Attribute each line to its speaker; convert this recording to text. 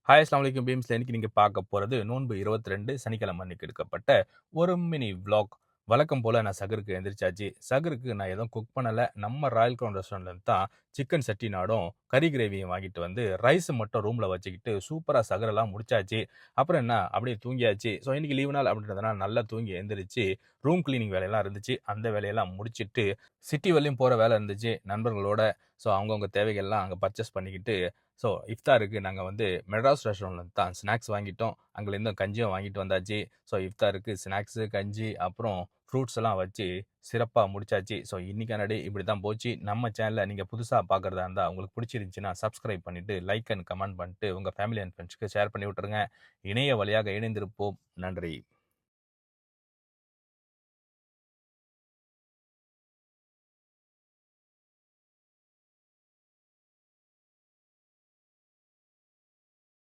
Speaker 1: Hi அஸ்ஸலாமு அலைக்கும் பீம்ஸ்ல இன்னைக்கு நீங்க பார்க்க போறது நோன்பு 22 சனிக்கிழமை அன்னைக்கு எடுக்கப்பட்ட ஒரு மினி விளாக். வழக்கம் போல நான் சகருக்கு எந்திரிச்சாச்சு. சகருக்கு நான் எதுவும் குக் பண்ணல. நம்ம ராயல் கிரவுன் ரெஸ்டாரண்ட்ல இருந்து தான் சிக்கன் செட்டிநாடும் கறி கிரேவியும் வாங்கிட்டு வந்து ரைஸ் மட்டும் ரூம்ல வச்சுக்கிட்டு சூப்பரா சகரெல்லாம் முடிச்சாச்சு. அப்புறம் என்ன அப்படியே தூங்கியாச்சு. ஸோ இன்னைக்கு லீவு நாள் அப்படின்றதுனால நல்லா தூங்கி எந்திரிச்சு ரூம் கிளீனிங் வேலையெல்லாம் இருந்துச்சு. அந்த வேலையெல்லாம் முடிச்சிட்டு சிட்டி வரையும் போற வேலை இருந்துச்சு நண்பர்களோட. ஸோ அவங்கவங்க தேவைகள்லாம் அங்கே பர்ச்சேஸ் பண்ணிக்கிட்டு ஸோ இஃப்தாருக்கு நாங்கள் வந்து மெட்ராஸ் ரெஸ்டாரண்ட்லேருந்து தான் ஸ்நாக்ஸ் வாங்கிட்டோம். அங்கேருந்து கஞ்சியும் வாங்கிட்டு வந்தாச்சு. ஸோ இஃப்தாருக்கு ஸ்நாக்ஸு, கஞ்சி அப்புறம் ஃப்ரூட்ஸ் எல்லாம் வச்சு சிறப்பாக முடிச்சாச்சு. ஸோ இன்னைக்கான டே இப்படி தான் போச்சு. நம்ம சேனலை நீங்கள் புதுசாக பார்க்குறதா இருந்தால் உங்களுக்கு பிடிச்சிருந்துச்சின்னா சப்ஸ்கிரைப் பண்ணிவிட்டு லைக் அண்ட் கமெண்ட் பண்ணிட்டு உங்கள் ஃபேமிலி அண்ட் ஃப்ரெண்ட்ஸ்க்கு ஷேர் பண்ணி விட்டுருங்க. இணைய வழியாக இணைந்திருப்போம். நன்றி.